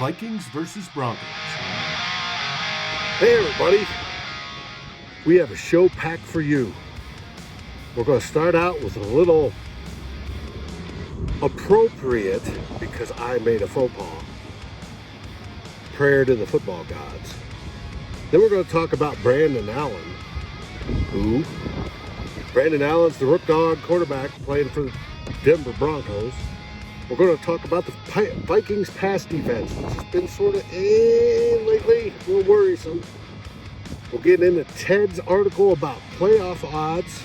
Vikings versus Broncos. Hey everybody, we have a show packed for you. We're going to start out with a little appropriate, because I made a faux pas, prayer to the football gods. Then we're going to talk about Brandon Allen. Who? Brandon Allen's the Rook Dog quarterback playing for the Denver Broncos. We're going to talk about the Vikings pass defense, which has been sort of lately, a little worrisome. We'll get into Ted's article about playoff odds.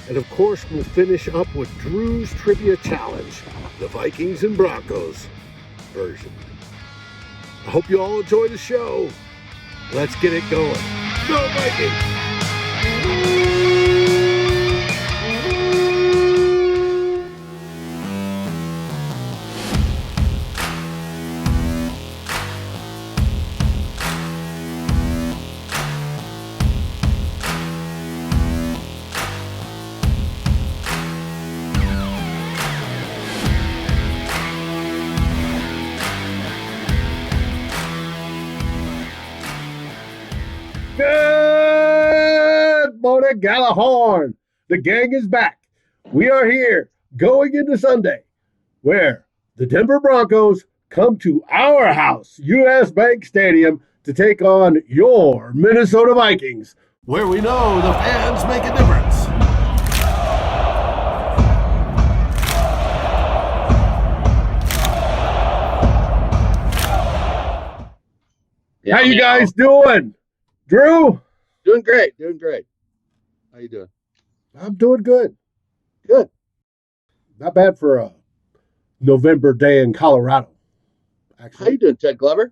And of course, we'll finish up with Drew's Trivia Challenge, the Vikings and Broncos version. I hope you all enjoy the show. Let's get it going. Go Vikings! Good morning, Gallahorn. The gang is back. We are here going into Sunday, where the Denver Broncos come to our house, U.S. Bank Stadium, to take on your Minnesota Vikings, where we know the fans make a difference. Yeah, how you guys doing? Drew? Doing great. How you doing? I'm doing good. Good. Not bad for a November day in Colorado. Actually. How you doing, Ted Glover?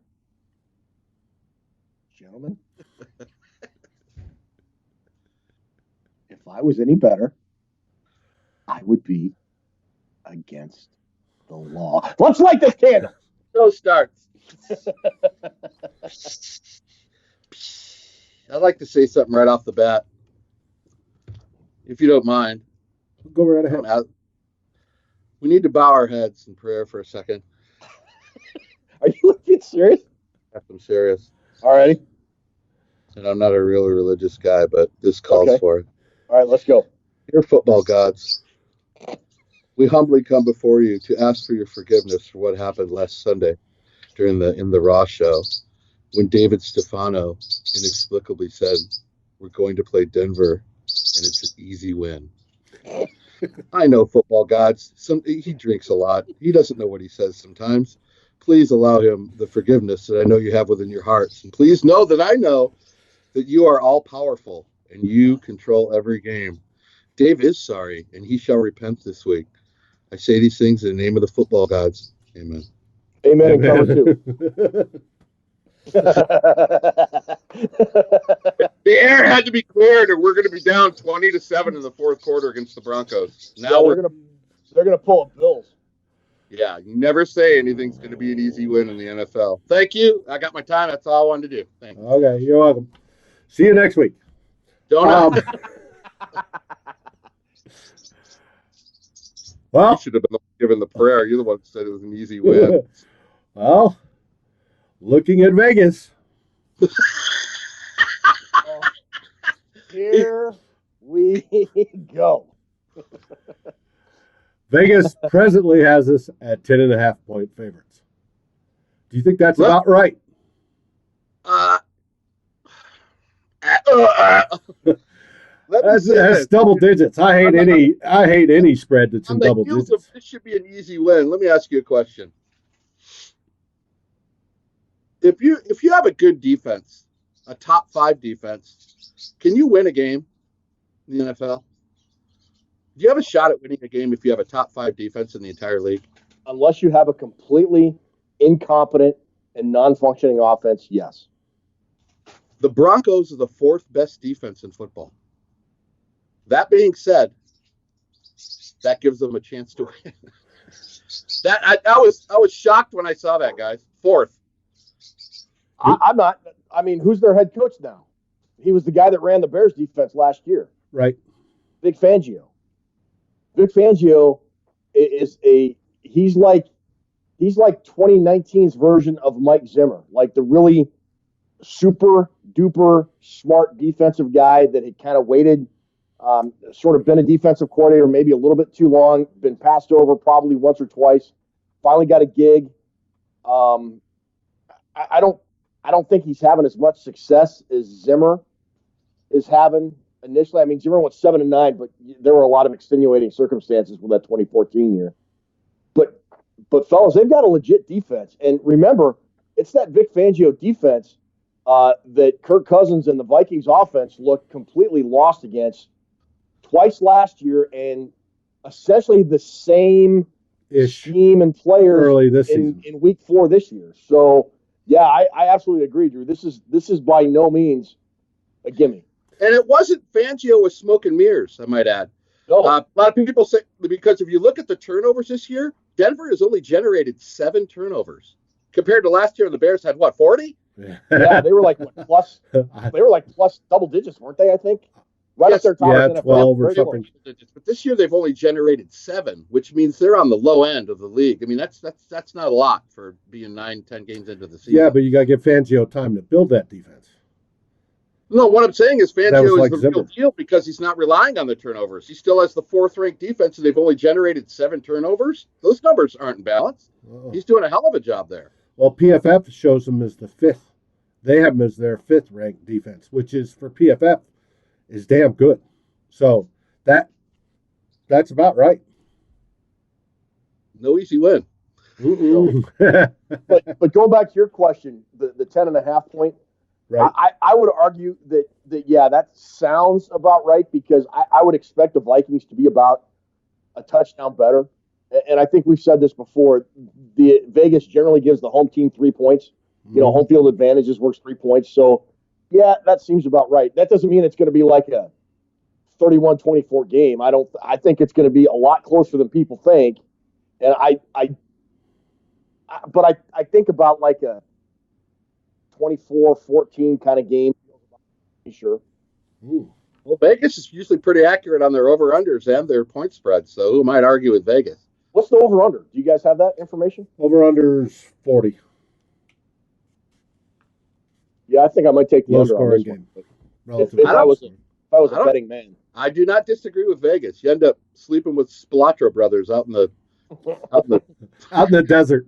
Gentlemen, if I was any better, I would be against the law. Let's light this candle. No starts. I'd like to say something right off the bat, if you don't mind. Go right ahead. We need to bow our heads in prayer for a second. Are you looking serious? I'm serious. All righty. And I'm not a really religious guy, but this calls for it. All right, let's go. Dear football gods, we humbly come before you to ask for your forgiveness for what happened last Sunday in the Raw show, when David Stefano inexplicably said, we're going to play Denver, and it's an easy win. I know football gods. He drinks a lot. He doesn't know what he says sometimes. Please allow him the forgiveness that I know you have within your hearts. And please know that I know that you are all-powerful, and you control every game. Dave is sorry, and he shall repent this week. I say these things in the name of the football gods. Amen. Amen. And cover two. The air had to be cleared, or we're going to be down 20-7 in the fourth quarter against the Broncos. Now they're gonna pull up Bills. Yeah, you never say anything's going to be an easy win in the NFL. Thank you. I got my time. That's all I wanted to do. Thanks. Okay, you're welcome. See you next week. Don't. Well, you should have been given the prayer. You're the one who said it was an easy win. Well, looking at Vegas. Here we go. Vegas presently has us at 10.5-point favorites. Do you think that's about right? That's double digits. I hate any spread that's in double digits. This should be an easy win. Let me ask you a question. If you have a good defense, a top 5 defense, can you win a game in the NFL? Do you have a shot at winning a game if you have a top 5 defense in the entire league? Unless you have a completely incompetent and non-functioning offense, yes. The Broncos are the 4th best defense in football. That being said, that gives them a chance to win. I was shocked when I saw that, guys. 4th. I'm not. I mean, who's their head coach now? He was the guy that ran the Bears defense last year. Right. Vic Fangio. Vic Fangio he's like he's like 2019's version of Mike Zimmer, like the really super duper smart defensive guy that had kind of waited, sort of been a defensive coordinator maybe a little bit too long, been passed over probably once or twice, finally got a gig. I don't think he's having as much success as Zimmer is having initially. I mean, Zimmer went 7-9, but there were a lot of extenuating circumstances with that 2014 year. But fellas, they've got a legit defense, and remember, it's that Vic Fangio defense that Kirk Cousins and the Vikings offense looked completely lost against twice last year, and essentially the same scheme and players early this season. In week 4 this year. So yeah, I absolutely agree, Drew. This is by no means a gimme. And it wasn't Fangio with smoke and mirrors, I might add. No. A lot of people say, because if you look at the turnovers this year, Denver has only generated 7 turnovers compared to last year. The Bears had what, 40? Yeah, they were like plus. They were like plus double digits, weren't they? I think right up their top. Yeah, 12 or something. But this year they've only generated 7, which means they're on the low end of the league. I mean, that's not a lot for being 9-10 games into the season. Yeah, but you got to give Fangio time to build that defense. No, what I'm saying is Fangio like is the Zimmer. real deal because he's not relying on the turnovers. He still has the 4th-ranked defense, and they've only generated 7 turnovers. Those numbers aren't in balance. Oh. He's doing a hell of a job there. Well, PFF shows him as the 5th. They have him as their 5th-ranked defense, which is, for PFF, is damn good. So that's about right. No easy win. but going back to your question, the 10.5 point. Right. I would argue that yeah, that sounds about right, because I would expect the Vikings to be about a touchdown better. And I think we've said this before. The Vegas generally gives the home team 3 points. You know, home field advantage is worth 3 points. So yeah, that seems about right. That doesn't mean it's going to be like a 31-24 game. I think it's going to be a lot closer than people think. And I think about like a 24-14 kind of game. Sure. Ooh. Well, Vegas is usually pretty accurate on their over-unders and their point spread, so who might argue with Vegas? What's the over-under? Do you guys have that information? Over-under's 40. Yeah, I think I might take the under on this game. One. If I was a betting man. I do not disagree with Vegas. You end up sleeping with Spilotro brothers out in the desert.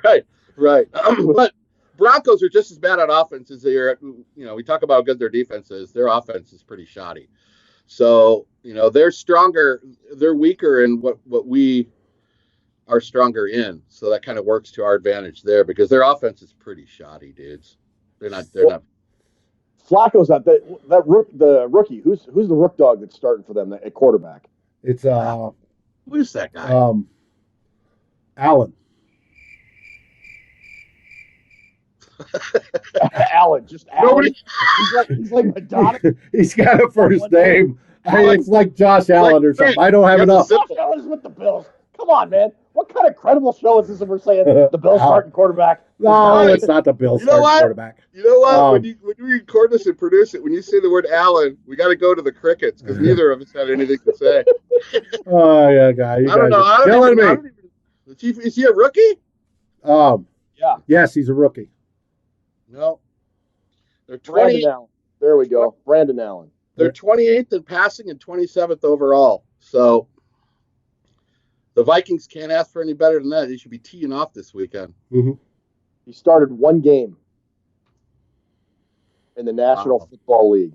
Right. But Broncos are just as bad on offense as they are. We talk about how good their defense is. Their offense is pretty shoddy. So, they're stronger. They're weaker in what we are stronger in. So that kind of works to our advantage there, because their offense is pretty shoddy, dudes. They're not. Flacco's not the rookie. Who's the rook dog that's starting for them at quarterback? It's who's that guy? Allen. Allen, just Allen. He's like Madonna. He's got a first name. Hey, it's like Josh Allen or something. I don't have enough. Josh Allen is with the Bills. Come on, man. What kind of credible show is this if we're saying the Bills starting quarterback? No, it's not the Bills starting quarterback. You know what? When you record this and produce it, when you say the word Allen, we got to go to the crickets, because neither of us had anything to say. Oh, yeah, guy. I don't know. Killing me. Is he a rookie? Yeah. Yes, he's a rookie. No. They're 20. Brandon Allen. There we go. Brandon Allen. They're 28th in passing and 27th overall. So the Vikings can't ask for any better than that. He should be teeing off this weekend. Mm-hmm. He started one game in the National Football League.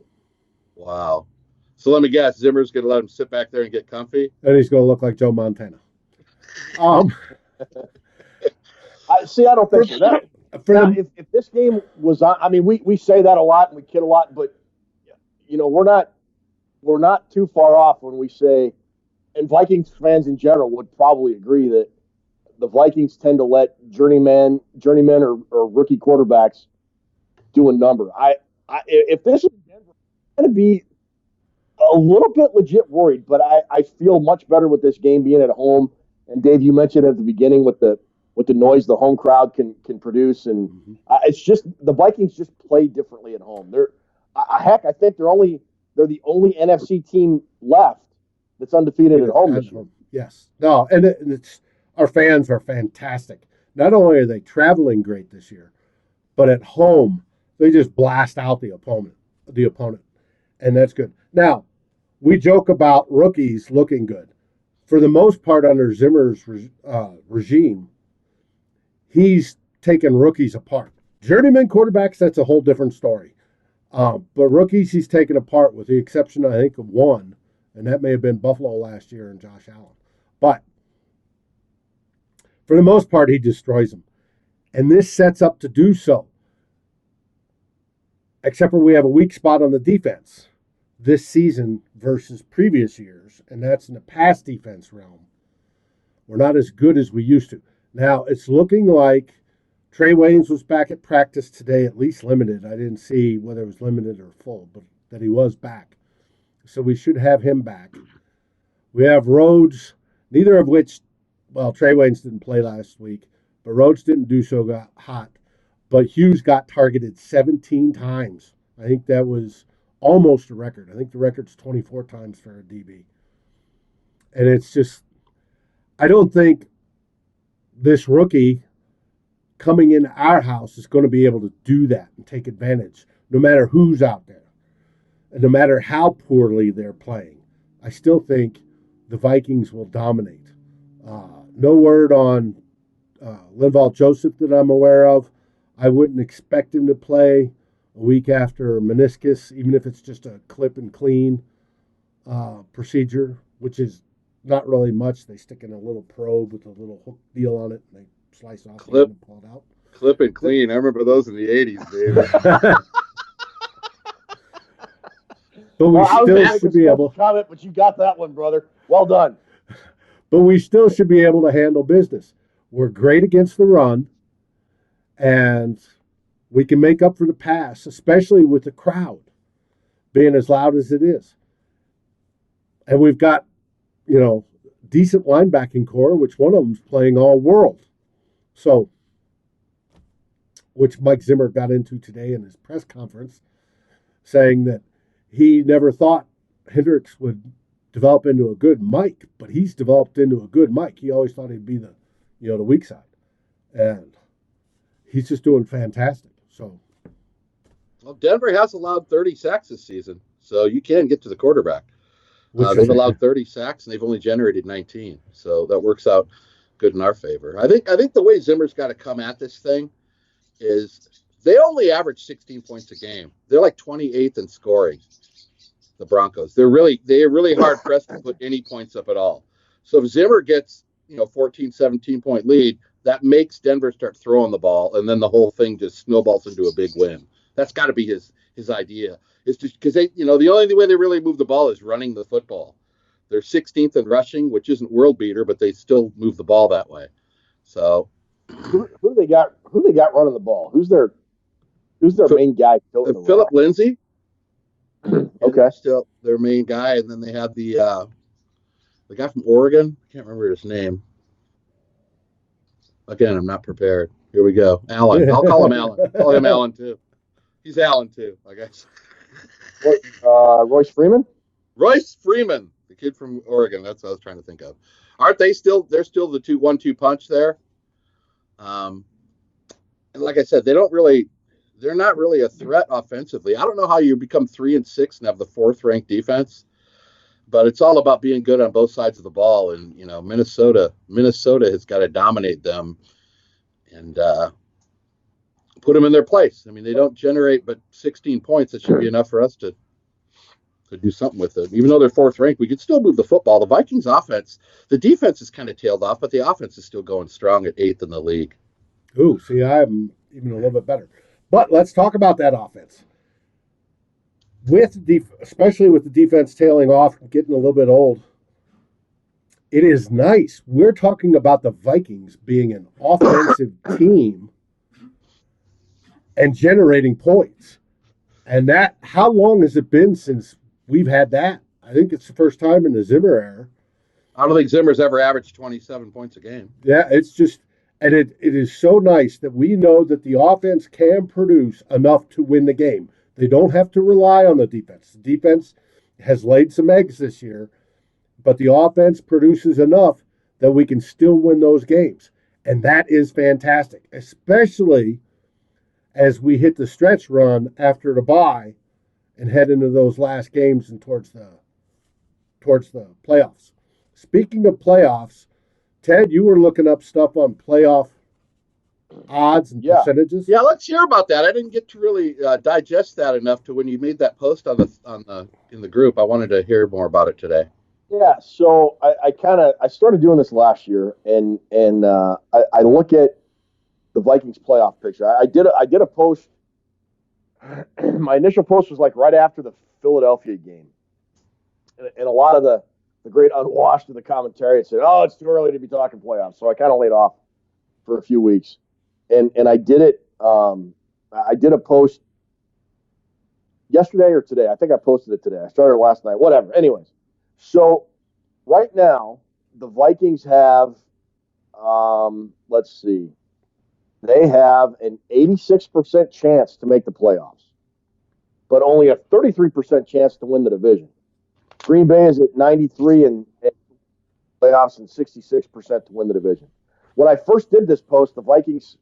Wow. So let me guess, Zimmer's going to let him sit back there and get comfy? And he's going to look like Joe Montana. I don't think so. If this game was on, I mean, we say that a lot and we kid a lot, but we're not too far off when we say, and Vikings fans in general would probably agree, that the Vikings tend to let journeymen or rookie quarterbacks do a number. If this is Denver, I'm going to be a little bit legit worried, but I feel much better with this game being at home. And Dave, you mentioned at the beginning with the noise the home crowd can produce, and it's just the Vikings just play differently at home. I think they're the only NFC team left that's undefeated at home this year. Yes. No, and it's our fans are fantastic. not only are they traveling great this year, but at home they just blast out the opponent, and that's good. Now, we joke about rookies looking good. For the most part, under Zimmer's regime, he's taken rookies apart. Journeyman quarterbacks, that's a whole different story. But rookies, he's taken apart, with the exception, I think, of one, and that may have been Buffalo last year and Josh Allen. But for the most part, he destroys them. And this sets up to do so. Except for we have a weak spot on the defense this season versus previous years, and that's in the pass defense realm. We're not as good as we used to. Now, it's looking like Trae Waynes was back at practice today, at least limited. I didn't see whether it was limited or full, but that he was back. So we should have him back. We have Rhodes, neither of which, well, Trae Waynes didn't play last week, but Rhodes didn't do so hot. But Hughes got targeted 17 times. I think that was almost a record. I think the record's 24 times for a DB. And it's just, I don't think this rookie coming into our house is going to be able to do that and take advantage, no matter who's out there and no matter how poorly they're playing. I still think the Vikings will dominate. No word on Linval Joseph that I'm aware of. I wouldn't expect him to play a week after meniscus, even if it's just a clip and clean procedure, which is not really much. They stick in a little probe with a little hook deal on it, and they slice off the end and pull it out. Clip and clean. I remember those in the 80s, David. But we still should be able. Comment, but you got that one, brother. Well done. But we still should be able to handle business. We're great against the run, and we can make up for the pass, especially with the crowd being as loud as it is. And we've got, decent linebacking core, which one of them's playing all world. So, which Mike Zimmer got into today in his press conference, saying that he never thought Hendricks would develop into a good Mike, but he's developed into a good Mike. He always thought he'd be the weak side. And he's just doing fantastic. So, well, Denver has allowed 30 sacks this season, so you can get to the quarterback. They've allowed 30 sacks, and they've only generated 19. So that works out good in our favor. I think the way Zimmer's got to come at this thing is they only average 16 points a game. They're like 28th in scoring, the Broncos. They're really hard pressed to put any points up at all. So if Zimmer gets 14, 17-point lead, that makes Denver start throwing the ball, and then the whole thing just snowballs into a big win. That's got to be his idea. It's just because they, the only way they really move the ball is running the football. They're 16th in rushing, which isn't world beater, but they still move the ball that way. So, who they got running the ball? Who's their main guy? Philip Lindsay. Okay, still their main guy, and then they have the guy from Oregon. I can't remember his name. Again, I'm not prepared. Here we go. Allen. I'll call him Allen. I'll call him Allen too. He's Allen too, I guess. Royce Freeman? Royce Freeman, the kid from Oregon. That's what I was trying to think of. Aren't they still? They're still the 1-2 punch there. And like I said, they're not really a threat offensively. I don't know how you become 3-6 and have the 4th ranked defense, but it's all about being good on both sides of the ball. And Minnesota has got to dominate them and put them in their place. I mean, they don't generate but 16 points. That should be enough for us to do something with it. Even though they're 4th ranked, we could still move the football. The Vikings offense, the defense is kind of tailed off, but the offense is still going strong at 8th in the league. Ooh, see, I'm even a little bit better. But let's talk about that offense. Especially with the defense tailing off and getting a little bit old, it is nice. We're talking about the Vikings being an offensive team and generating points. And that, how long has it been since we've had that? I think it's the first time in the Zimmer era. I don't think Zimmer's ever averaged 27 points a game. Yeah, it's just, and it is so nice that we know that the offense can produce enough to win the game. They don't have to rely on the defense. The defense has laid some eggs this year, but the offense produces enough that we can still win those games. And that is fantastic, especially as we hit the stretch run after the bye and head into those last games and towards the playoffs. Speaking of playoffs, Ted, you were looking up stuff on playoff odds and percentages. Yeah, let's hear about that. I didn't get to really digest that enough to when you made that post in the group. I wanted to hear more about it today. Yeah, so I started doing this last year, and I look at the Vikings playoff picture. I did a post. My initial post was like right after the Philadelphia game, and a lot of the great unwashed in the commentary said, "Oh, it's too early to be talking playoffs." So I kind of laid off for a few weeks, and I did it. I did a post yesterday or today. I think I posted it today. I started last night. Whatever. Anyways, so right now the Vikings have, let's see, they have an 86% chance to make the playoffs, but only a 33% chance to win the division. Green Bay is at 93 and playoffs and 66% to win the division. When I first did this post, the Vikings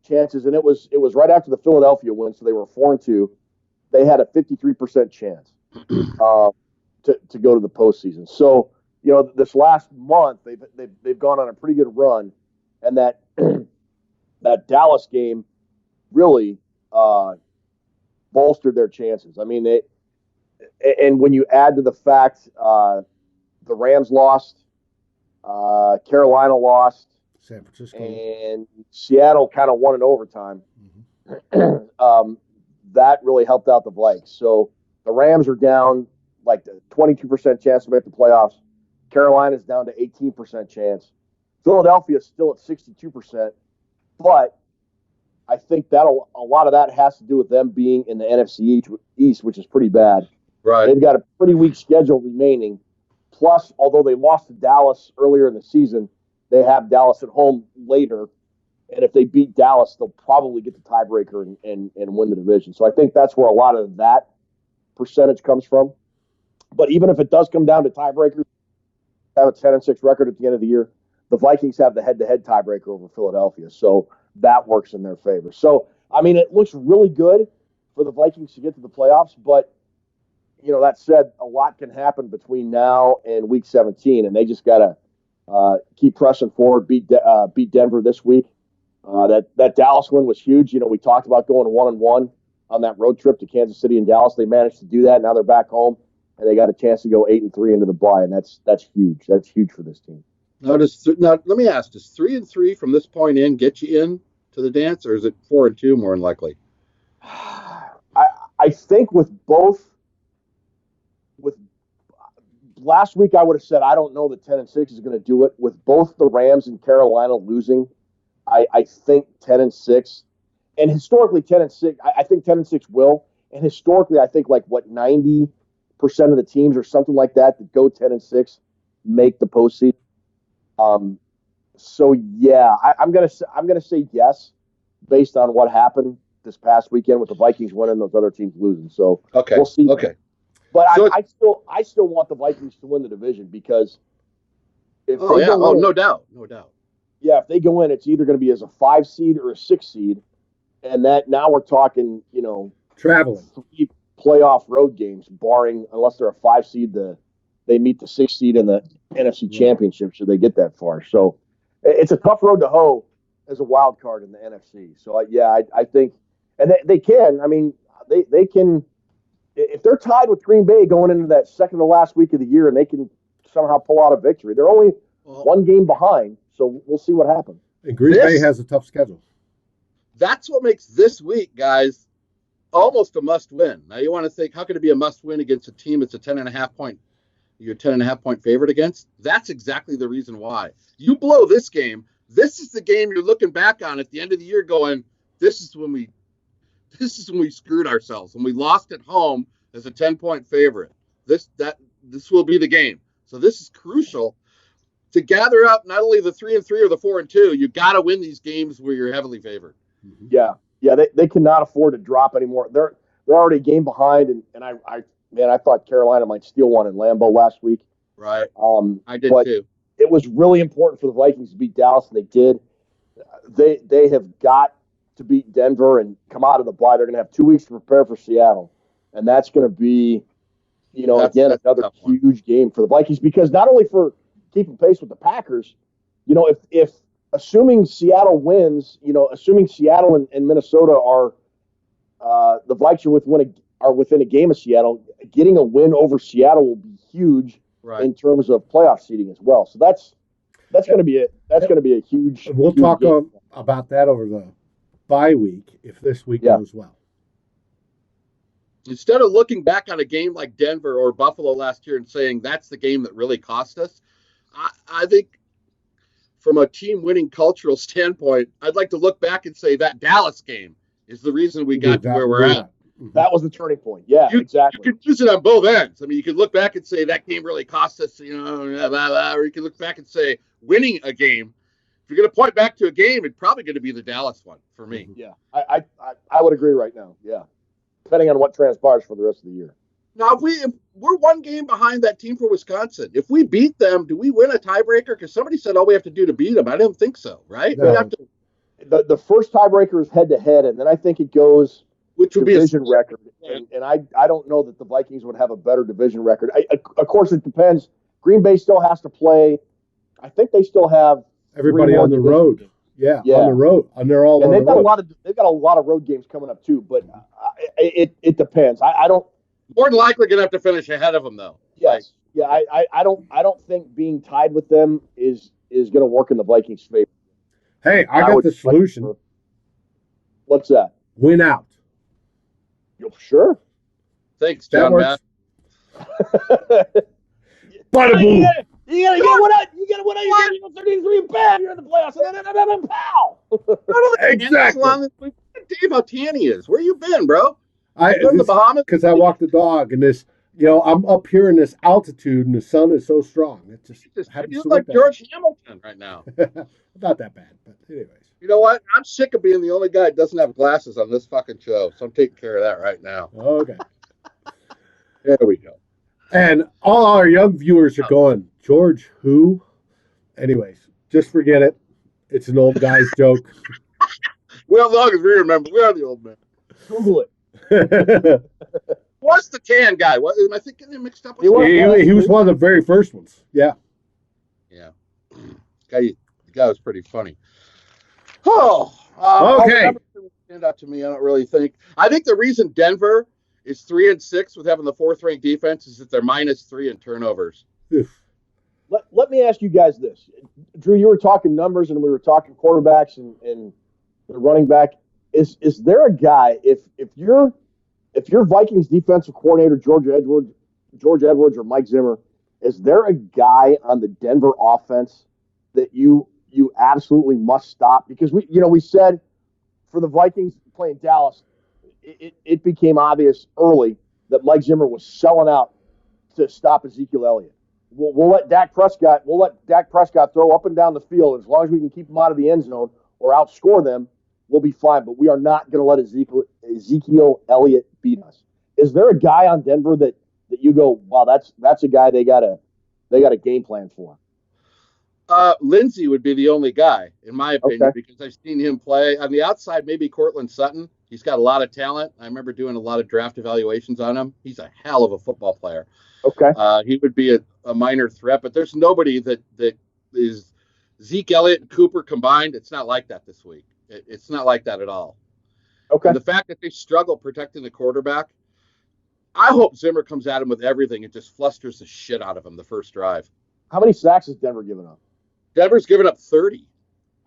chances, and it was right after the Philadelphia win, so they were 4-2. They had a 53% chance to go to the postseason. So this last month they've gone on a pretty good run, and that that Dallas game really bolstered their chances. I mean, and when you add to the fact the Rams lost, Carolina lost, San Francisco, and Seattle kind of won in overtime. Mm-hmm. That really helped out the Vikes. So the Rams are down like the 22% chance to make the playoffs. Carolina's down to 18% chance. Philadelphia's still at 62%, but I think a lot of that has to do with them being in the NFC East, which is pretty bad. Right. They've got a pretty weak schedule remaining. Plus, although they lost to Dallas earlier in the season, they have Dallas at home later. And if they beat Dallas, they'll probably get the tiebreaker and win the division. So I think that's where a lot of that percentage comes from. But even if it does come down to tiebreakers, have a 10-6 record at the end of the year, the Vikings have the head-to-head tiebreaker over Philadelphia. So that works in their favor. So, I mean, it looks really good for the Vikings to get to the playoffs. But, that said, a lot can happen between now and Week 17. And they just got to keep pressing forward, beat Denver this week. That Dallas win was huge. We talked about going 1-1 on that road trip to Kansas City and Dallas. They managed to do that. Now they're back home, and they got a chance to go 8-3 into the bye, and that's huge. That's huge for this team. Now, let me ask: does 3-3 from this point in get you in to the dance, or is it 4-2 more than likely? I think with both. With last week, I would have said I don't know that 10-6 is going to do it. With both the Rams and Carolina losing, I think 10-6, and historically 10-6. I think 10-6 will, and historically I think like 90% of the teams or something like that go 10-6 make the postseason. So yeah, I'm gonna say yes based on what happened this past weekend with the Vikings winning, those other teams losing. So okay, we'll see. Okay, but so I still want the Vikings to win the division because if no doubt. Yeah, if they go in, it's either going to be as a 5 seed or a 6 seed, and that now we're talking, traveling 3 playoff road games, barring unless they're a 5 seed, they meet the 6 seed in the NFC Championship, so they get that far. So it's a tough road to hoe as a wild card in the NFC. So I think, and they can. I mean, they can if they're tied with Green Bay going into that second to last week of the year, and they can somehow pull out a victory. They're only one game behind. So we'll see what happens. And Green Bay has a tough schedule. That's what makes this week, guys, almost a must-win. Now you want to think, how can it be a must-win against a team that's a 10.5 point? You're 10.5 point favorite against? That's exactly the reason why. You blow this game. This is the game you're looking back on at the end of the year, going, "This is when we screwed ourselves, when we lost at home as a 10-point favorite. This will be the game." So this is crucial. To gather up not only the 3-3 or the 4-2, you got to win these games where you're heavily favored. Yeah, they cannot afford to drop anymore. They're already a game behind, and I thought Carolina might steal one in Lambeau last week. Right. I did but too. It was really important for the Vikings to beat Dallas, and they did. They have got to beat Denver and come out of the bye. They're going to have 2 weeks to prepare for Seattle, and that's going to be, That's another huge game for the Vikings, because not only for keeping pace with the Packers, if assuming Seattle wins, assuming Seattle and Minnesota are the Vikes are within a game of Seattle, getting a win over Seattle will be huge in terms of playoff seeding as well. So that's going to be a huge. We'll huge talk game. about that over the bye week if this week goes well. Instead of looking back on a game like Denver or Buffalo last year and saying that's the game that really cost us, I think from a team-winning cultural standpoint, I'd like to look back and say that Dallas game is the reason we got to where we're at. That was the turning point. Yeah, exactly. You could use it on both ends. I mean, you could look back and say that game really cost us, or you could look back and say winning a game. If you're going to point back to a game, it's probably going to be the Dallas one for me. Yeah, I would agree right now. Yeah, depending on what transpires for the rest of the year. Now, if we're one game behind that team for Wisconsin, if we beat them, do we win a tiebreaker? Because somebody said all we have to do to beat them. I don't think so, right? No. We have to. The first tiebreaker is head-to-head, and then I think it goes which would division record. And I don't know that the Vikings would have a better division record. Of course, it depends. Green Bay still has to play. I think they still have everybody on the road. Yeah, on the road, and they're all. And they've got a lot of road games coming up too. But it depends. I don't. More than likely, going to have to finish ahead of them, though. Yes. Yeah. I don't think being tied with them is going to work in the Vikings' favor. Hey, I got the solution. What's that? Win out. Sure. Thanks, John. Matt. Bada boom. You gotta get one out. You gotta win out. You're getting 33 and bam. You're in the playoffs. And pow. Exactly. Dave, how tan he is. Where you been, bro? In the Bahamas? Because I walked the dog, and this, I'm up here in this altitude, and the sun is so strong. It just you look like George Hamilton right now. Not that bad, but anyways. You know what? I'm sick of being the only guy that doesn't have glasses on this fucking show, so I'm taking care of that right now. Okay. There we go. And all our young viewers are going, George, who? Anyways, just forget it. It's an old guy's joke. Well, as long as we remember, we are the old man. Google it. What's the tan guy? What am I thinking? Mixed up with he was one of the very first ones. Yeah. Yeah. The guy was pretty funny. Oh, okay. Stand out to me. I don't really think. I think the reason Denver is 3-6 with having the 4th-ranked defense is that they're -3 in turnovers. Let me ask you guys this, Drew. You were talking numbers, and we were talking quarterbacks and the running back. Is there a guy if you're Vikings defensive coordinator George Edwards or Mike Zimmer, is there a guy on the Denver offense that you absolutely must stop? Because we said for the Vikings playing Dallas, it became obvious early that Mike Zimmer was selling out to stop Ezekiel Elliott. We'll let Dak Prescott throw up and down the field as long as we can keep him out of the end zone or outscore them. We'll be fine, but we are not going to let Ezekiel Elliott beat us. Is there a guy on Denver that you go, wow, that's a guy they got a game plan for? Lindsey would be the only guy, in my opinion, because I've seen him play. On the outside, maybe Cortland Sutton. He's got a lot of talent. I remember doing a lot of draft evaluations on him. He's a hell of a football player. Okay. He would be a minor threat, but there's nobody that is Zeke Elliott and Cooper combined. It's not like that this week. It's not like that at all. Okay. And the fact that they struggle protecting the quarterback, I hope Zimmer comes at him with everything and just flusters the shit out of him the first drive. How many sacks has Denver given up? Denver's given up 30.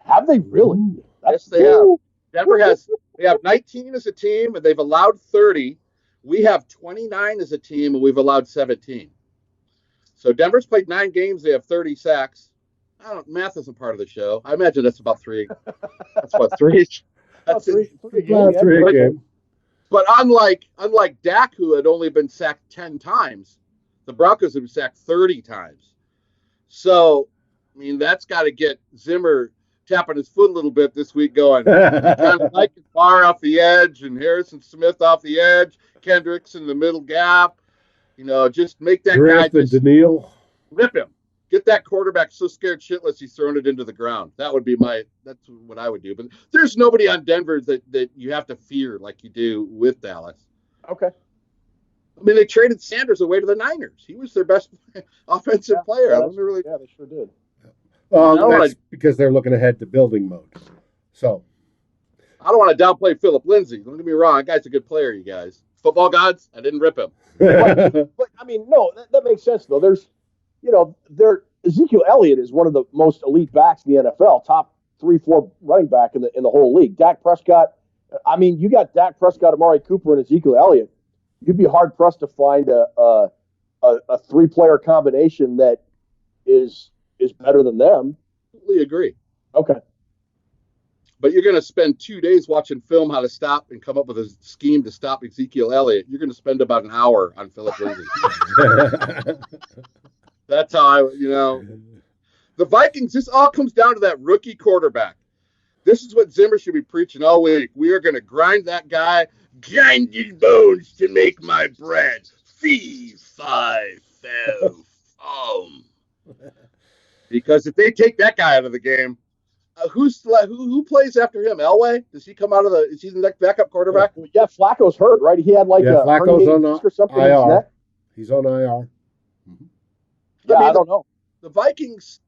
Have they really? Yes, they have. They have 19 as a team, and they've allowed 30. We have 29 as a team, and we've allowed 17. So Denver's played 9 games. They have 30 sacks. Math isn't part of the show. I imagine that's about 3. That's what 3. That's three games. But unlike Dak, who had only been sacked 10 times, the Broncos have been sacked 30 times. So, I mean, that's got to get Zimmer tapping his foot a little bit this week, going kind of like Barr off the edge and Harrison Smith off the edge, Kendricks in the middle gap. Just make that Griff guy just Daniil. rip him. Get that quarterback so scared shitless he's throwing it into the ground. That's what I would do. But there's nobody on Denver that you have to fear like you do with Dallas. Okay. I mean, they traded Sanders away to the Niners. He was their best offensive player. Yeah, they sure did. Well, that's because they're looking ahead to building mode. So I don't want to downplay Philip Lindsay. Don't get me wrong. That guy's a good player, you guys. Football gods, I didn't rip him. But I mean, no, that makes sense, though. Ezekiel Elliott is one of the most elite backs in the NFL, top 3-4 running back in the whole league. Dak Prescott, I mean, you got Dak Prescott, Amari Cooper, and Ezekiel Elliott. You'd be hard pressed to find a 3-player combination that is better than them. Completely agree. Okay. But you're going to spend 2 days watching film how to stop and come up with a scheme to stop Ezekiel Elliott. You're going to spend about an hour on Philip Lindsay. That's how the Vikings, this all comes down to that rookie quarterback. This is what Zimmer should be preaching all week. We are going to grind that guy, grind his bones to make my bread. Fee, fi, fo, fum. Because if they take that guy out of the game, who plays after him? Elway? Does he come out of is he the next backup quarterback? Yeah, Flacco's hurt, right? He had Flacco's on or something IR. in his neck. He's on IR. Yeah, I don't know. The Vikings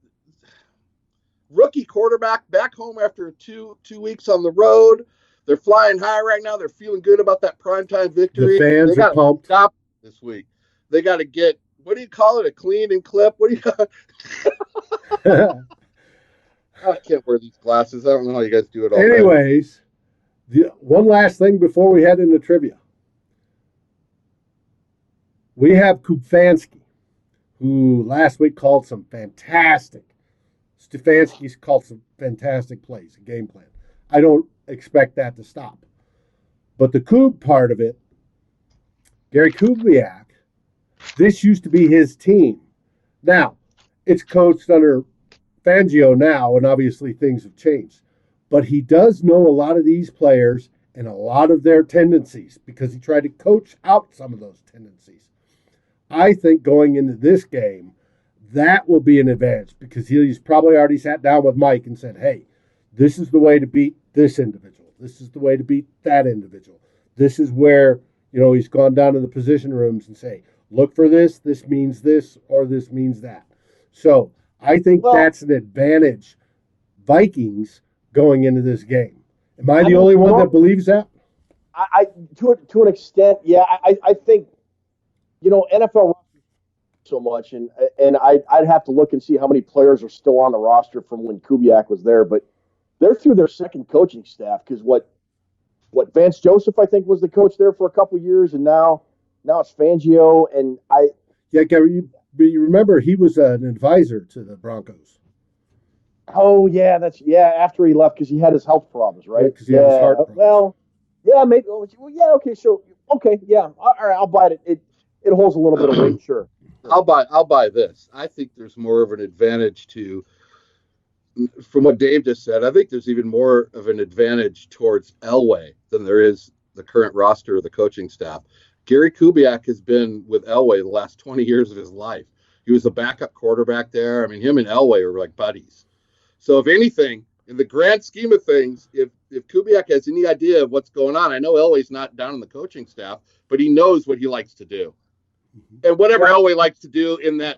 rookie quarterback back home after two weeks on the road. They're flying high right now. They're feeling good about that primetime victory. The fans are pumped. Stop this week. They got to get, what do you call it? A clean and clip? What do you I can't wear these glasses. I don't know how you guys do it all. Anyways, one last thing before we head into trivia. We have Stefanski's called some fantastic plays, a game plan. I don't expect that to stop. But the Kub part of it, Gary Kubiak, this used to be his team. Now, it's coached under Fangio now, and obviously things have changed. But he does know a lot of these players and a lot of their tendencies because he tried to coach out some of those tendencies. I think going into this game, that will be an advantage because he's probably already sat down with Mike and said, hey, this is the way to beat this individual. This is the way to beat that individual. This is where, he's gone down to the position rooms and say, look for this means this, or this means that. So I think that's an advantage, Vikings, going into this game. Am I the only one that believes that? I to an extent, yeah. I think, NFL so much, and I'd have to look and see how many players are still on the roster from when Kubiak was there. But they're through their second coaching staff because what Vance Joseph, I think, was the coach there for a couple years, and now it's Fangio. And Gary, you remember he was an advisor to the Broncos. Oh yeah, after he left because he had his health problems, right? Because he had his heart problems. Well, yeah, maybe. Well, yeah, okay, so okay, yeah, all right, I'll buy it. It holds a little bit of weight, sure. I'll buy this. I think there's more of an advantage from what Dave just said. I think there's even more of an advantage towards Elway than there is the current roster of the coaching staff. Gary Kubiak has been with Elway the last 20 years of his life. He was a backup quarterback there. I mean, him and Elway are like buddies. So if anything, in the grand scheme of things, if Kubiak has any idea of what's going on, I know Elway's not down on the coaching staff, but he knows what he likes to do. And whatever Elway likes to do in the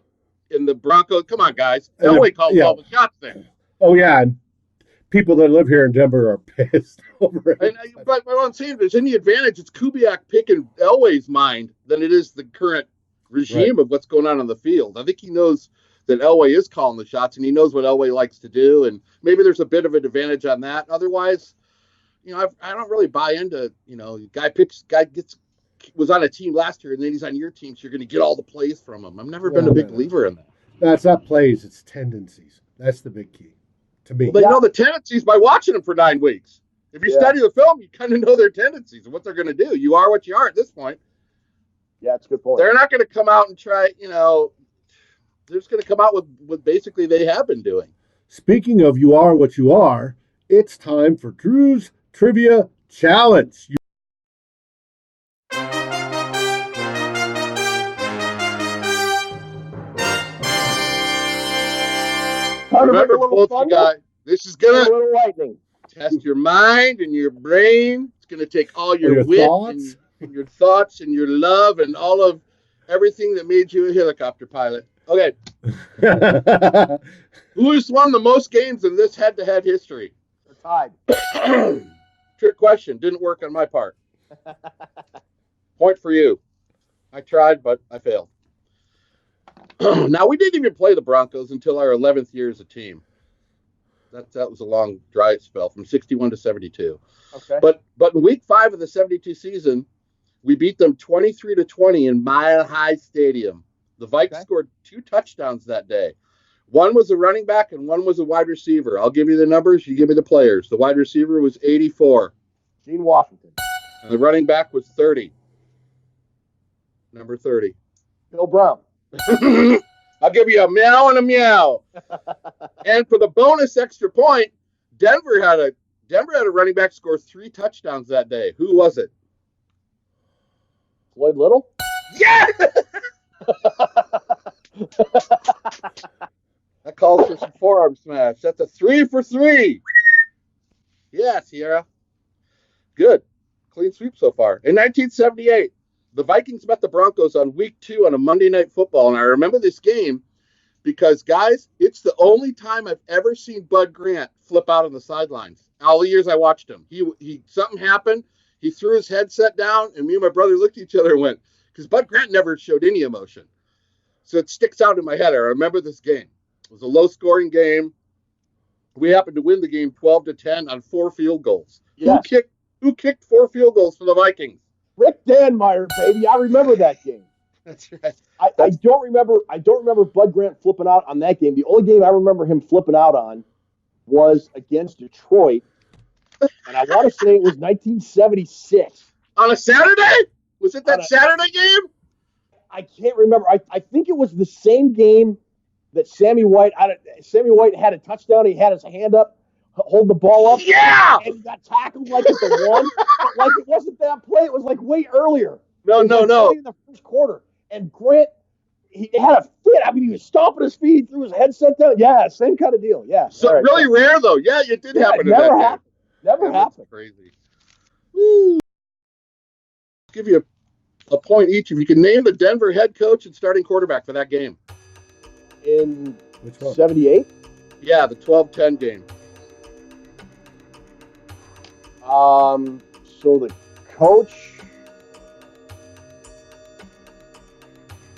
Broncos, come on, guys. Elway calls all the shots there. Oh, yeah. And people that live here in Denver are pissed over it. But what I'm saying, if there's any advantage, it's Kubiak picking Elway's mind than it is the current regime of what's going on the field. I think he knows that Elway is calling the shots, and he knows what Elway likes to do, and maybe there's a bit of an advantage on that. Otherwise, I don't really buy into, guy was on a team last year, and then he's on your team, so you're going to get all the plays from him. I've never been a big believer in that. No, it's not plays, it's tendencies. That's the big key to me. Well, they know the tendencies by watching them for 9 weeks. If you study the film, you kind of know their tendencies and what they're going to do. You are what you are at this point. Yeah, that's a good point. They're not going to come out and try, they're just going to come out with what basically they have been doing. Speaking of you are what you are, it's time for Drew's Trivia Challenge. Want to bring Remember, a little both you thunder? guys, this is A going to little lightning. test your mind and your brain. It's going to take all your wit thoughts? and your thoughts and your love and all of everything that made you a helicopter pilot. Okay. Who has won the most games in this head-to-head history? They're tied. Trick question. Didn't work on my part. Point for you. I tried, but I failed. Now, we didn't even play the Broncos until our 11th year as a team. That was a long dry spell from 61 to 72. Okay. But in week 5 of the 72 season, we beat them 23-20 in Mile High Stadium. The Vikes scored 2 touchdowns that day. One was a running back and one was a wide receiver. I'll give you the numbers. You give me the players. The wide receiver was 84. Gene Washington. And the running back was 30. Number 30. Bill Brown. I'll give you a meow and a meow. And for the bonus extra point, Denver had a running back score 3 touchdowns that day. Who was it? Floyd Little? Yeah! That calls for some forearm smash. That's a 3 for 3. Yeah, Sierra. Good. Clean sweep so far. In 1978, the Vikings met the Broncos on week 2 on a Monday Night Football. And I remember this game because, guys, it's the only time I've ever seen Bud Grant flip out on the sidelines. All the years I watched him. He something happened. He threw his headset down, and me and my brother looked at each other and went, because Bud Grant never showed any emotion. So it sticks out in my head. I remember this game. It was a low-scoring game. We happened to win the game 12-10 on 4 field goals. Yes. Who kicked 4 field goals for the Vikings? Rick Danmeyer, baby. I remember that game. That's right. I don't remember Bud Grant flipping out on that game. The only game I remember him flipping out on was against Detroit, and I want to say it was 1976. On a Saturday? Was it that Saturday game? I can't remember. I think it was the same game that Sammy White had a touchdown. He had his hand up, hold the ball up. Yeah! And he got tackled like at the 1. But like it wasn't that play. It was like way earlier. No. In the first quarter. And Grant, he had a fit. I mean, he was stomping his feet. He threw his headset down. Yeah, same kind of deal. Yeah. So really rare, though. Yeah, it did happen. Never happened. Never happened. Crazy. Woo. Give you a point each if you can name the Denver head coach and starting quarterback for that game. In 78? Yeah, the 12-10 game. So the coach.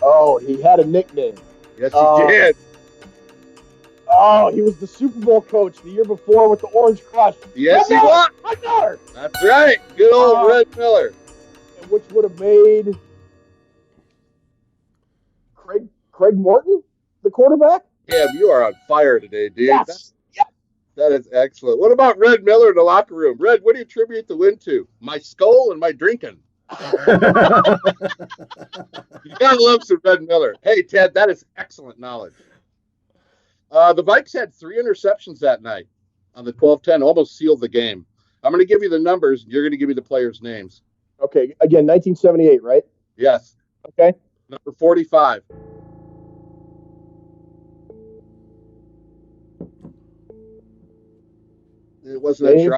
Oh, he had a nickname. Yes, he did. Oh, he was the Super Bowl coach the year before with the Orange Crush. Yes, he was. I got her. That's right. Good old Red Miller. Which would have made Craig Morton the quarterback? Yeah, you are on fire today, dude. Yes. That is excellent. What about Red Miller in the locker room? Red, what do you attribute the win to? My skull and my drinking. You gotta love some Red Miller. Hey, Ted, that is excellent knowledge. The Vikes had 3 interceptions that night on the 12-10, almost sealed the game. I'm going to give you the numbers, and you're going to give me the players' names. Okay, again, 1978, right? Yes. Okay. Number 45. It wasn't a try.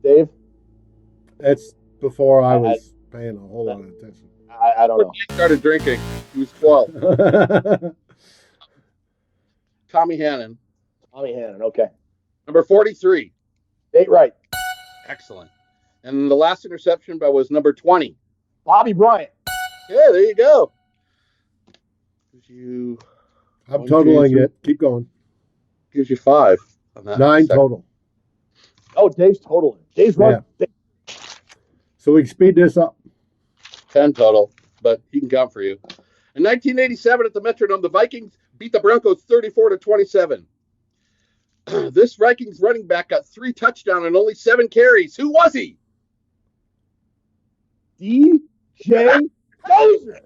Dave? That's before I was paying a whole lot of attention. I don't know. He started drinking. He was 12. Tommy Hannon. Okay. Number 43. Nate Wright. Excellent. And the last interception was number 20. Bobby Bryant. Yeah, there you go. I'm totaling it. Keep going. Gives you 5 on that. 9 total. Oh, Dave's totaling. Dave's running. Yeah. So we can speed this up. 10 total, but he can count for you. In 1987 at the Metrodome, the Vikings beat the Broncos 34-27. This Vikings running back got 3 touchdowns and only 7 carries. Who was he? DJ Dozier.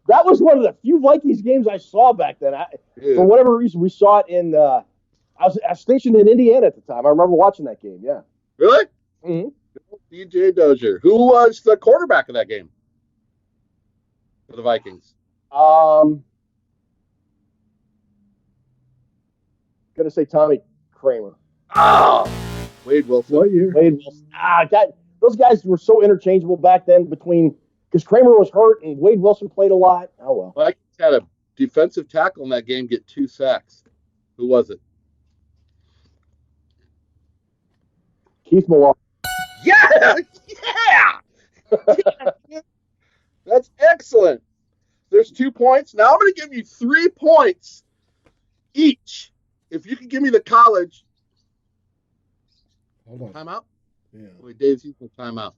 That was one of the few Vikings games I saw back then. For whatever reason, we saw it in. I was stationed in Indiana at the time. I remember watching that game. Yeah. Really? Mm-hmm. DJ Dozier. Who was the quarterback of that game for the Vikings? Gonna say Tommy Kramer. Wade Wilson. What year? Wade Wilson. Those guys were so interchangeable back then because Kramer was hurt and Wade Wilson played a lot. Oh, well. Vikings had a defensive tackle in that game get 2 sacks. Who was it? Keith Millard. Yeah! That's excellent. There's 2 points. Now I'm going to give you 3 points each. If you can give me the college. Hold on. Timeout? Yeah. Wait, Dave's using timeout.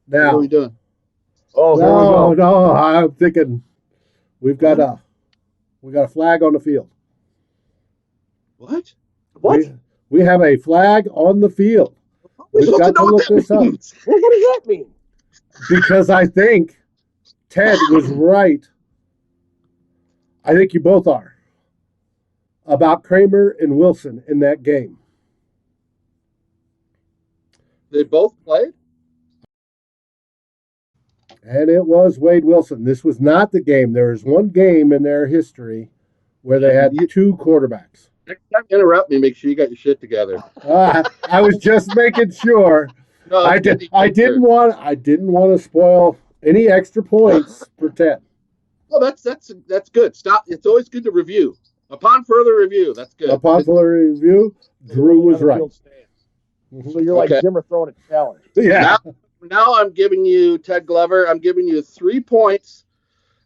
Now, What are we doing? Oh, here we go. No, I'm thinking we got a flag on the field. What? We have a flag on the field. We've got to look this up. What does that mean? Because I think Ted was right. I think you both are. About Kramer and Wilson in that game. They both played? And it was Wade Wilson. This was not the game. There is one game in their history where they had 2 quarterbacks. Next time you interrupt me, make sure you got your shit together. I was just making sure. No, I didn't want to spoil any extra points for Ted. Well, that's good. Stop. It's always good to review. Upon further review, that's good. Upon further review, Drew was right. So you're like Zimmer throwing a challenge. Yeah. Now I'm giving you, Ted Glover, I'm giving you 3 points.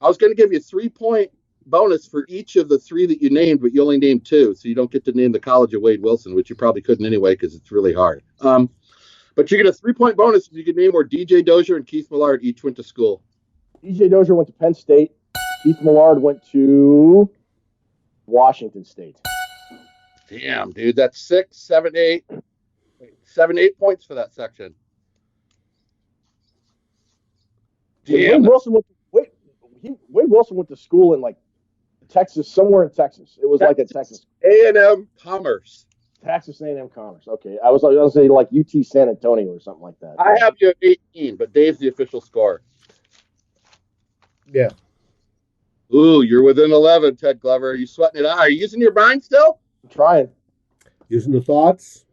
I was going to give you 3-point bonus for each of the 3 that you named, but you only named 2, so you don't get to name the College of Wade Wilson, which you probably couldn't anyway because it's really hard. But you get a 3-point bonus if you can name where DJ Dozier and Keith Millard each went to school. DJ Dozier went to Penn State. Keith Millard went to Washington State. Damn, dude, that's 6, 7, 8. 7, 8 points for that section. Wade Wilson went to school in like Texas, somewhere in Texas. It was like a Texas A&M Commerce. Texas A&M Commerce. Okay, I was going to say like UT San Antonio or something like that. I have you at 18, but Dave's the official score. Yeah. Ooh, you're within 11, Ted Glover. Are you sweating it out? Are you using your mind still? I'm trying. Using the thoughts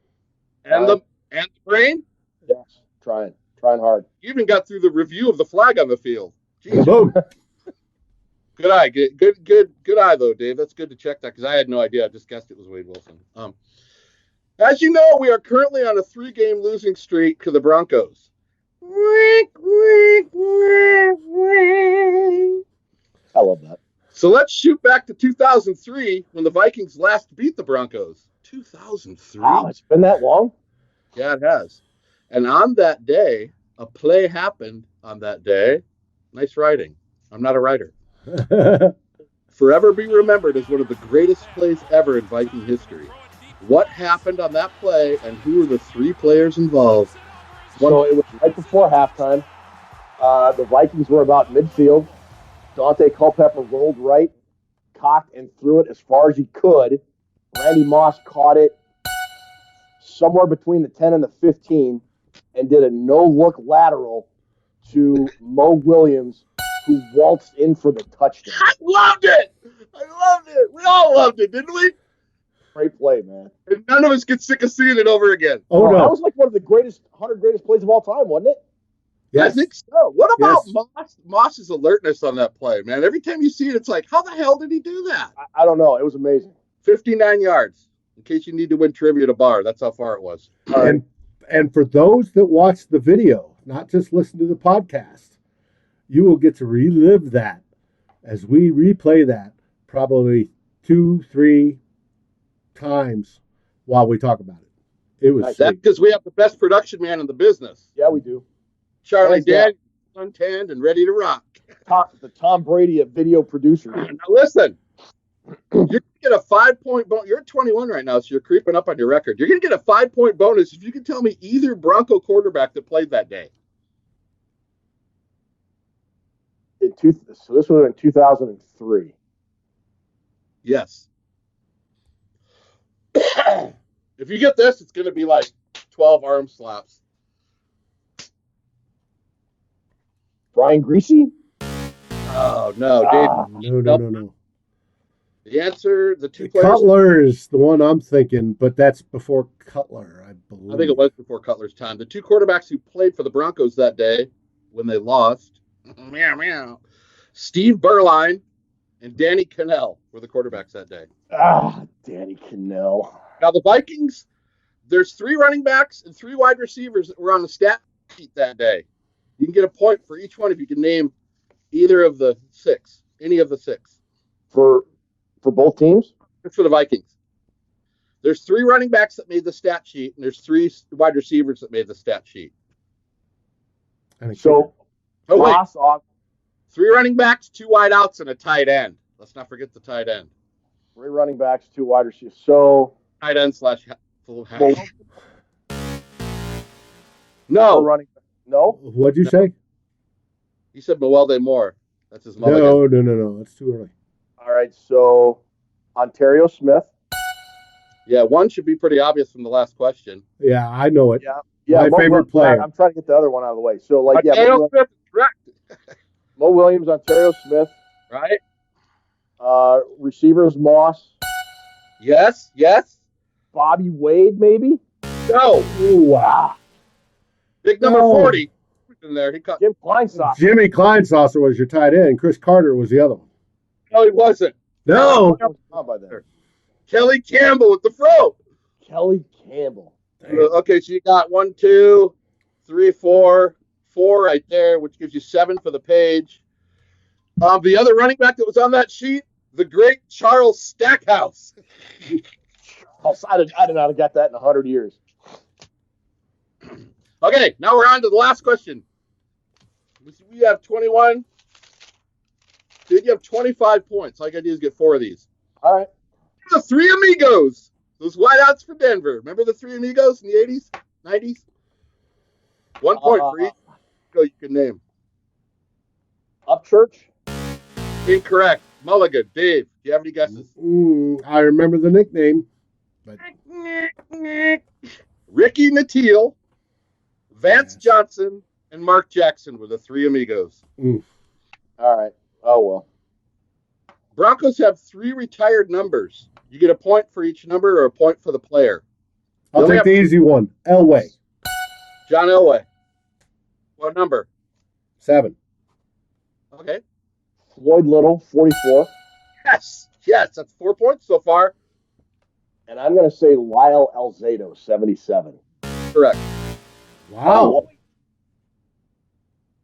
and the brain. Yes, trying hard. You even got through the review of the flag on the field. Boom. Good eye. Good eye, though, Dave. That's good to check that because I had no idea. I just guessed it was Wade Wilson. As you know, we are currently on a 3-game losing streak to the Broncos. I love that. So let's shoot back to 2003 when the Vikings last beat the Broncos. 2003. Wow, it's been that long? Yeah, it has. And on that day, a play happened on that day. Nice writing. I'm not a writer. Forever be remembered as one of the greatest plays ever in Viking history. What happened on that play, and who were the 3 players involved? So it was right before halftime. The Vikings were about midfield. Dante Culpepper rolled right, cocked, and threw it as far as he could. Randy Moss caught it somewhere between the 10 and the 15 and did a no-look lateral to Mo Williams, who waltzed in for the touchdown. I loved it! We all loved it, didn't we? Great play, man. And none of us get sick of seeing it over again. Oh, no. That was like one of the 100 greatest plays of all time, wasn't it? Yes. I think so. What about Yes. Moss's alertness on that play, man? Every time you see it, it's like, how the hell did he do that? I don't know. It was amazing. 59 yards. In case you need to win trivia at a bar, that's how far it was. And for those that watch the video, not just listen to the podcast, you will get to relive that as we replay that probably 2-3 times while we talk about it. It was That's because we have the best production man in the business. Yeah, we do. Charlie Daniels, suntanned and ready to rock. The Tom Brady of video producers. Now listen, you're going to get a 5-point bonus. You're at 21 right now, so you're creeping up on your record. You're going to get a 5-point bonus if you can tell me either Bronco quarterback that played that day. So this was in 2003. Yes. If you get this, it's going to be like 12 arm slaps. Brian Greasy? Oh, no, Dave. No. The answer, the two players. Cutler is the one I'm thinking, but that's before Cutler, I believe. I think it was before Cutler's time. The two quarterbacks who played for the Broncos that day when they lost, meow, meow, Steve Berline and Danny Cannell were the quarterbacks that day. Danny Cannell. Now, the Vikings, there's 3 running backs and 3 wide receivers that were on the stat sheet that day. You can get a point for each one if you can name either of the 6, any of the 6. For both teams? It's for the Vikings. There's 3 running backs that made the stat sheet, and there's 3 wide receivers that made the stat sheet. So, wait. 3 running backs, 2 wide outs, and a tight end. Let's not forget the tight end. 3 running backs, 2 wide receivers. So, tight end / full half. No. Running back. No? What'd you say? He said Mewelde Moore. That's his mulligan. No. That's too early. All right, so Ontario Smith. Yeah, one should be pretty obvious from the last question. Yeah, I know it. Yeah. My favorite player. I'm trying to get the other one out of the way. So, Ontario Smith, correct. Mo Williams, Ontario Smith. Right. Receivers, Moss. Yes. Bobby Wade, maybe? No. Wow. Big number 40 in there. He cut. Jim Kleinsaucer. Jimmy Kleinsaucer was your tight end. Chris Carter was the other one. No, he wasn't. No. By then. Kelly Campbell with the fro. Kelly Campbell. Okay, so you got 1, 2, 3, 4 right there, which gives you 7 for the page. The other running back that was on that sheet, the great Charles Stackhouse. I did not have got that in 100 years. Okay, now we're on to the last question. We have 21. Dude, you have 25 points. All I got to do is get 4 of these. All right. The 3 amigos. Those wideouts for Denver. Remember the 3 amigos in the 80s, 90s? 1 point for each you can name. Upchurch? Incorrect. Mulligan. Dave, do you have any guesses? I remember the nickname. But... Ricky Nattiel, Vance Johnson, and Mark Jackson were the 3 amigos. All right. Oh, well. Broncos have 3 retired numbers. You get a point for each number or a point for the player. I'll take the easy one. Elway. John Elway. What number? 7. Okay. Floyd Little, 44. Yes, that's 4 points so far. And I'm going to say Lyle Alzado, 77. Correct. Wow.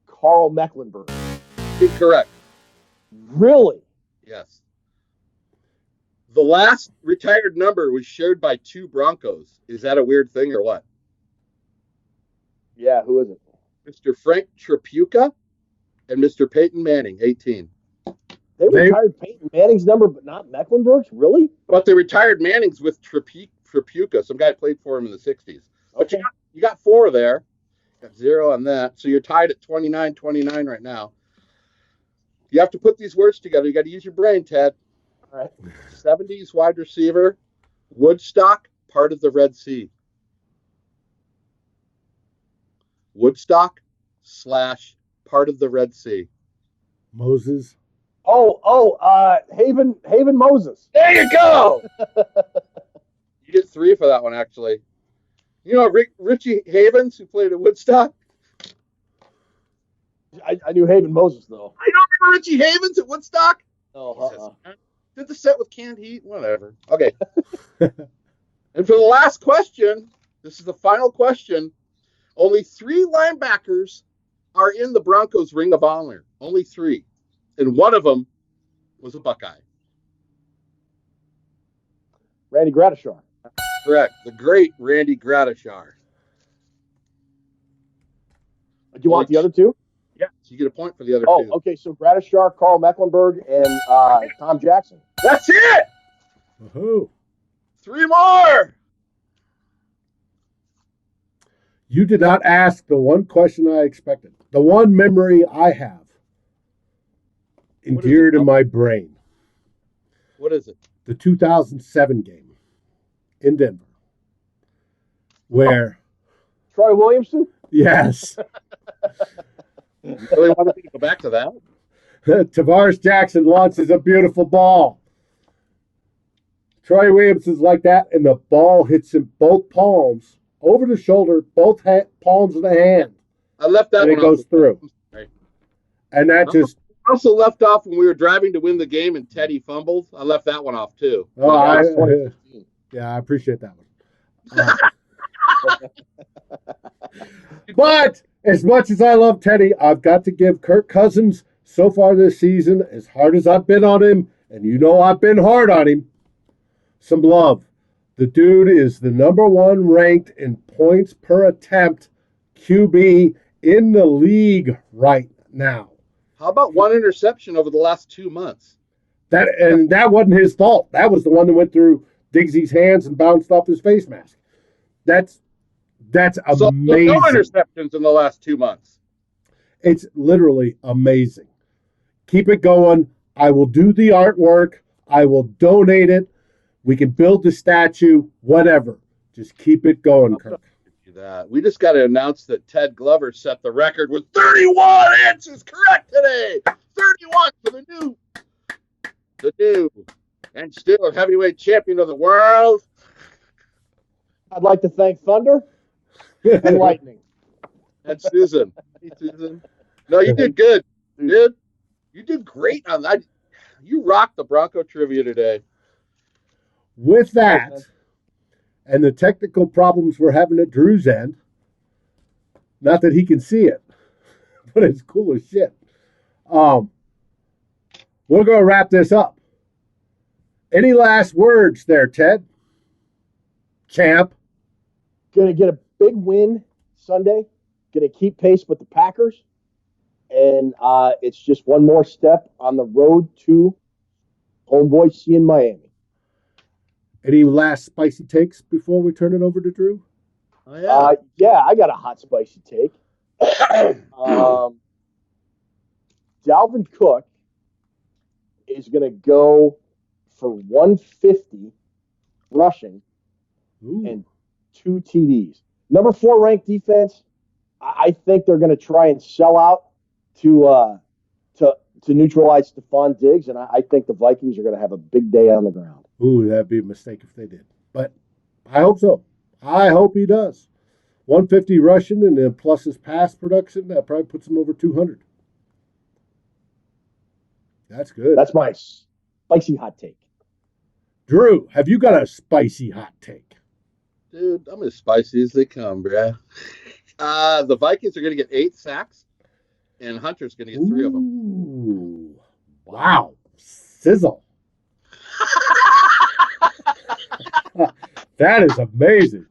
Carl Mecklenburg. Incorrect. Really? Yes. The last retired number was shared by 2 Broncos. Is that a weird thing or what? Yeah, who is it? Mr. Frank Tripucka and Mr. Peyton Manning, 18. They retired Peyton Manning's number, but not Mecklenburg's? Really? But they retired Manning's with Tripucka. Some guy played for him in the 60s. But okay. You got 4 there. Got 0 on that. So you're tied at 29-29 right now. You have to put these words together. You got to use your brain, Ted. All right. 70s wide receiver, Woodstock, part of the Red Sea. Woodstock / part of the Red Sea. Moses. Haven Moses. There you go. You get 3 for that one, actually. You know Richie Havens, who played at Woodstock? I knew Haven Moses, though. I don't remember Richie Havens at Woodstock. Oh, Did the set with canned heat? Whatever. Okay. And for the last question, this is the final question. Only 3 linebackers are in the Broncos Ring of Honor. Only 3. And one of them was a Buckeye. Randy Gradishar. Correct. The great Randy Gradishar. Do you want the other 2? Yeah. So you get a point for the other 2. Oh, okay. So Gradishar, Carl Mecklenburg, and Tom Jackson. That's it! Woohoo. 3 more! You did not ask the one question I expected. The one memory I have endeared in my brain. What is it? The 2007 game in Denver. Where? Troy Williamson? Yes. Really wanted me to go back to that? Tavares Jackson launches a beautiful ball. Troy Williams is like that, and the ball hits him both palms, over the shoulder, both palms of the hand. I left that and one it goes off. through. And that just... I also left off when we were driving to win the game and Teddy fumbled. I left that one off, too. Oh, I appreciate that one. But as much as I love Teddy, I've got to give Kirk Cousins so far this season, as hard as I've been on him, and you know I've been hard on him, some love. The dude is the number one ranked in points per attempt QB in the league right now. How about one interception over the last 2 months? That wasn't his fault. That was the one that went through Diggsy's hands and bounced off his face mask. That's amazing. So no interceptions in the last 2 months. It's literally amazing. Keep it going. I will do the artwork. I will donate it. We can build the statue, whatever. Just keep it going, Kirk. That. We just got to announce that Ted Glover set the record with 31 answers correct today. 31 for the new and still heavyweight champion of the world. I'd like to thank Thunder and Lightning. And Susan. Hey, Susan. No, you did good, dude. You did great on that. You rocked the Bronco trivia today. With that, and the technical problems we're having at Drew's end, not that he can see it, but it's cool as shit. We're going to wrap this up. Any last words there, Ted? Champ? Going to get a big win Sunday. Going to keep pace with the Packers. And it's just one more step on the road to Homeboy C in Miami. Any last spicy takes before we turn it over to Drew? Oh, yeah, I got a hot spicy take. Dalvin Cook is going to go for 150 rushing and 2 TDs. Number 4 ranked defense. I think they're going to try and sell out to neutralize Stephon Diggs, and I think the Vikings are going to have a big day on the ground. Ooh, that'd be a mistake if they did. But I hope so. I hope he does. 150 rushing and then plus his pass production, that probably puts him over 200. That's good. That's my spicy hot take. Drew, have you got a spicy hot take? Dude, I'm as spicy as they come, bruh. The Vikings are going to get 8 sacks, and Hunter's going to get 3 of them. Ooh, wow. Sizzle. That is amazing.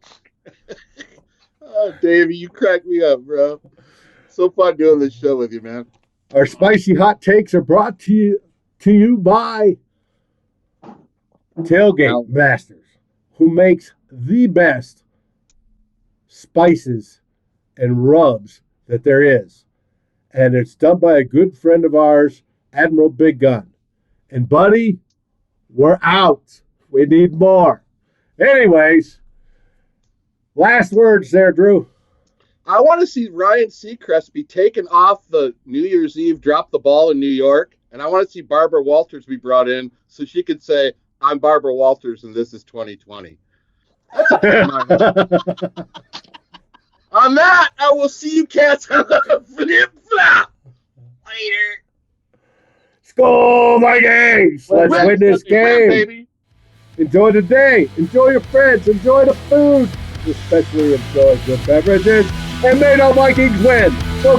Oh, Davey, you crack me up, bro. So fun doing this show with you, man. Our spicy hot takes are brought to you by Tailgate Masters, who makes the best spices and rubs that there is. And it's done by a good friend of ours, Admiral Big Gun. And buddy, we're out. We need more. Anyways, last words there, Drew. I want to see Ryan Seacrest be taken off the New Year's Eve, drop the ball in New York. And I want to see Barbara Walters be brought in so she could say, I'm Barbara Walters and this is 2020. That's a On that, I will see you cats on the flip-flop. Later. Skol, Vikings! Let's win this game. Baby. Enjoy the day. Enjoy your friends. Enjoy the food. Especially enjoy the beverages. And may the Vikings win. Go